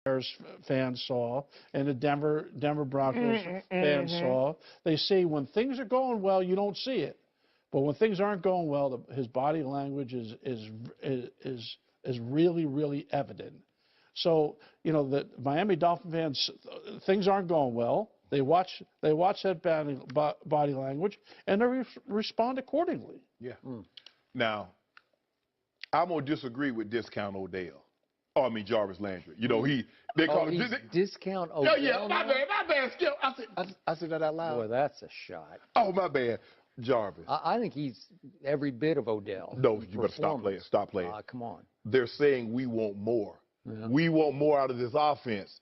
Bears fans saw and the Denver Broncos fans saw. They see when things are going well, you don't see it, but when things aren't going well, his body language is really, really evident. So the Miami Dolphin fans, things aren't going well. They watch that body language and they respond accordingly. Yeah. Now, I'm gonna disagree with Discount Odell. Oh, I mean Jarvis Landry. They call him Discount Odell. Yeah, my bad, Skip. I said that out loud. Boy, that's a shot. Oh, my bad, Jarvis. I think he's every bit of Odell. No, you better stop playing. Stop playing. Come on. They're saying we want more. Yeah. We want more out of this offense.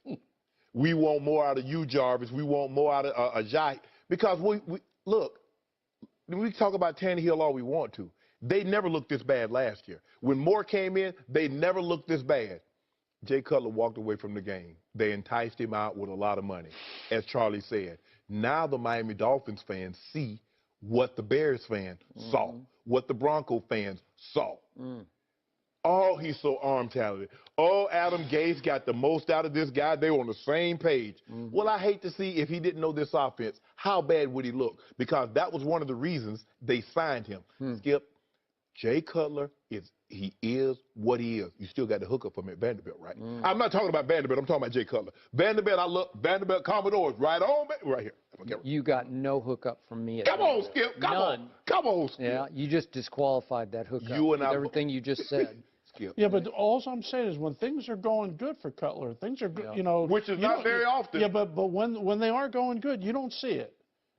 We want more out of you, Jarvis. We want more out of Ajay. Because we look, we talk about Tannehill all we want to. They never looked this bad last year. When Moore came in, they never looked this bad. Jay Cutler walked away from the game. They enticed him out with a lot of money, as Charlie said. Now the Miami Dolphins fans see what the Bears fans saw, what the Bronco fans saw. Oh, he's so arm-talented. Oh, Adam Gase got the most out of this guy. They were on the same page. Well, I hate to see if he didn't know this offense, how bad would he look? Because that was one of the reasons they signed him. Skip, Jay Cutler is what he is. You still got the hookup from at Vanderbilt, right? I'm not talking about Vanderbilt. I'm talking about Jay Cutler. Vanderbilt Commodores right on, right here. You got no hookup from me. Come on, Skip. Come on, Skip. Yeah, you just disqualified that hookup. With everything you just said. Skip. Yeah, but all I'm saying is when things are going good for Cutler, things are good, which is not very often. Yeah, but when they are going good, you don't see it.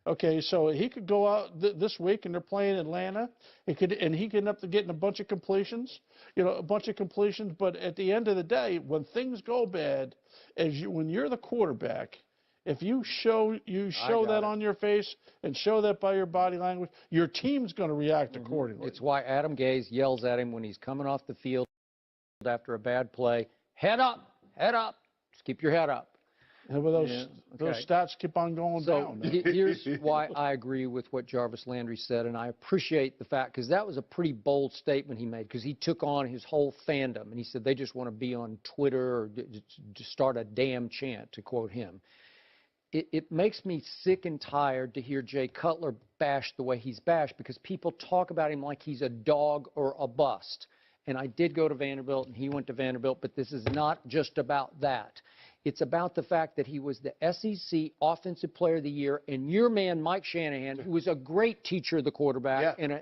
Okay, so he could go out this week and they're playing Atlanta. He could end up getting a bunch of completions, But at the end of the day, when things go bad, when you're the quarterback, if you show that on your face and show that by your body language, your team's going to react accordingly. It's why Adam Gase yells at him when he's coming off the field after a bad play. Head up, head up. Just keep your head up. Yeah, but those stats keep on going down. Here's why I agree with what Jarvis Landry said, and I appreciate the fact, because that was a pretty bold statement he made, because he took on his whole fandom, and he said they just want to be on Twitter or just start a damn chant, to quote him. It makes me sick and tired to hear Jay Cutler bashed the way he's bashed, because people talk about him like he's a dog or a bust. And I did go to Vanderbilt, and he went to Vanderbilt, but this is not just about that. It's about the fact that he was the SEC Offensive Player of the Year, and your man, Mike Shanahan, who was a great teacher of the quarterback and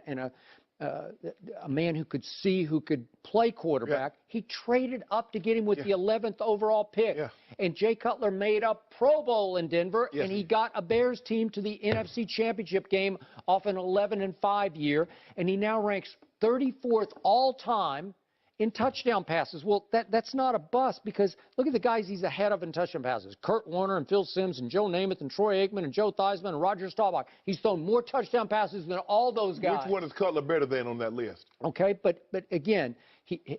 a man who could see, who could play quarterback, he traded up to get him with the 11th overall pick. And Jay Cutler made a Pro Bowl in Denver, and he got a Bears team to the NFC Championship game off an 11-5 year, and he now ranks 34th all-time in touchdown passes. Well, that's not a bust, because look at the guys he's ahead of in touchdown passes. Kurt Warner and Phil Simms and Joe Namath and Troy Aikman and Joe Theismann and Roger Staubach. He's thrown more touchdown passes than all those guys. Which one is Cutler better than on that list? Okay, but again,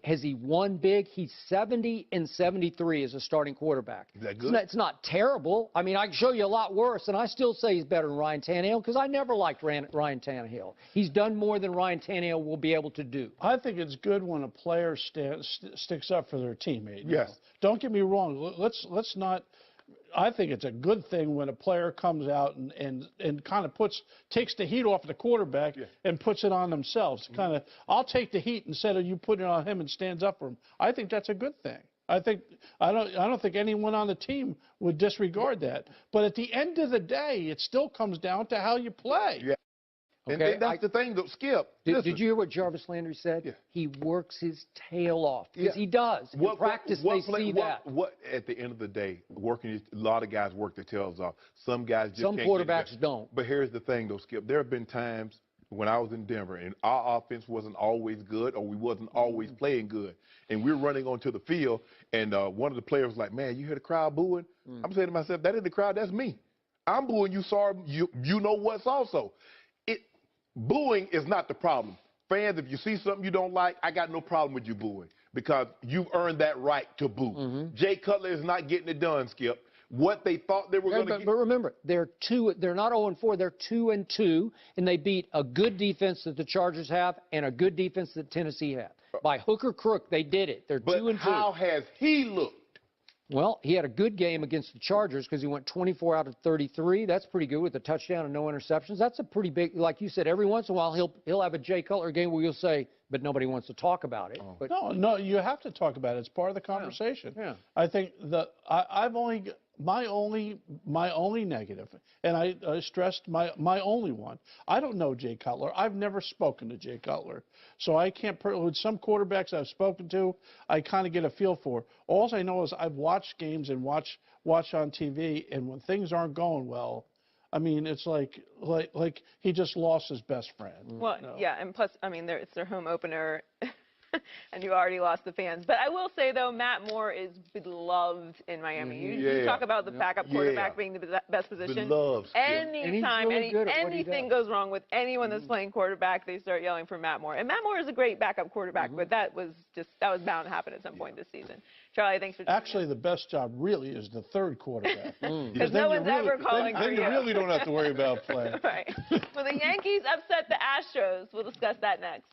has he won big? He's 70-73 as a starting quarterback. Is that good? It's not terrible. I mean, I can show you a lot worse, and I still say he's better than Ryan Tannehill, because I never liked Ryan Tannehill. He's done more than Ryan Tannehill will be able to do. I think it's good when a player sticks up for their teammate. Yes. Don't get me wrong. Let's not. I think it's a good thing when a player comes out and kind of takes the heat off the quarterback and puts it on themselves. Kind of, I'll take the heat instead of you putting it on him, and stands up for him. I think that's a good thing. I don't think anyone on the team would disregard that. But at the end of the day, it still comes down to how you play. Yeah. Okay, and that's the thing, though, Skip. Did you hear what Jarvis Landry said? Yeah. He works his tail off. Because he does. In practice, they see that. At the end of the day, a lot of guys work their tails off. Some guys just Some quarterbacks don't. But here's the thing, though, Skip. There have been times when I was in Denver, and our offense wasn't always good, or we wasn't always playing good. And we're running onto the field, and one of the players was like, man, you hear the crowd booing? I'm saying to myself, that ain't the crowd, that's me. I'm booing you, sorry, you know what's also. Booing is not the problem. Fans, if you see something you don't like, I got no problem with you booing, because you've earned that right to boo. Jay Cutler is not getting it done, Skip. What they thought they were going to get. But remember, they're not 0-4. They're 2-2, and they beat a good defense that the Chargers have and a good defense that Tennessee have. By hook or crook, they did it. They're 2-2. But how has he looked? Well, he had a good game against the Chargers because he went 24 out of 33. That's pretty good with a touchdown and no interceptions. That's a pretty big, like you said, every once in a while he'll have a Jay Cutler game where you'll say, but nobody wants to talk about it. But, No, you have to talk about it. It's part of the conversation. Yeah. I think I've only my only negative, and I stressed my only one. I don't know Jay Cutler. I've never spoken to Jay Cutler, so I can't. With some quarterbacks I've spoken to, I kind of get a feel for. All I know is I've watched games and watch on TV, and when things aren't going well, I mean, it's like he just lost his best friend. Well, you know? yeah, and plus, I mean, it's their home opener, and you already lost the fans. But I will say, though, Matt Moore is beloved in Miami. You talk about the backup quarterback being the best position. Beloved. Anytime anything goes wrong with anyone that's playing quarterback, they start yelling for Matt Moore. And Matt Moore is a great backup quarterback, but that was bound to happen at some point this season. Charlie, thanks for joining Actually, us. the best job really is the third quarterback. Because no one's ever calling for then you. you really don't have to worry about playing. Right. Well, the Yankees upset the Astros. We'll discuss that next.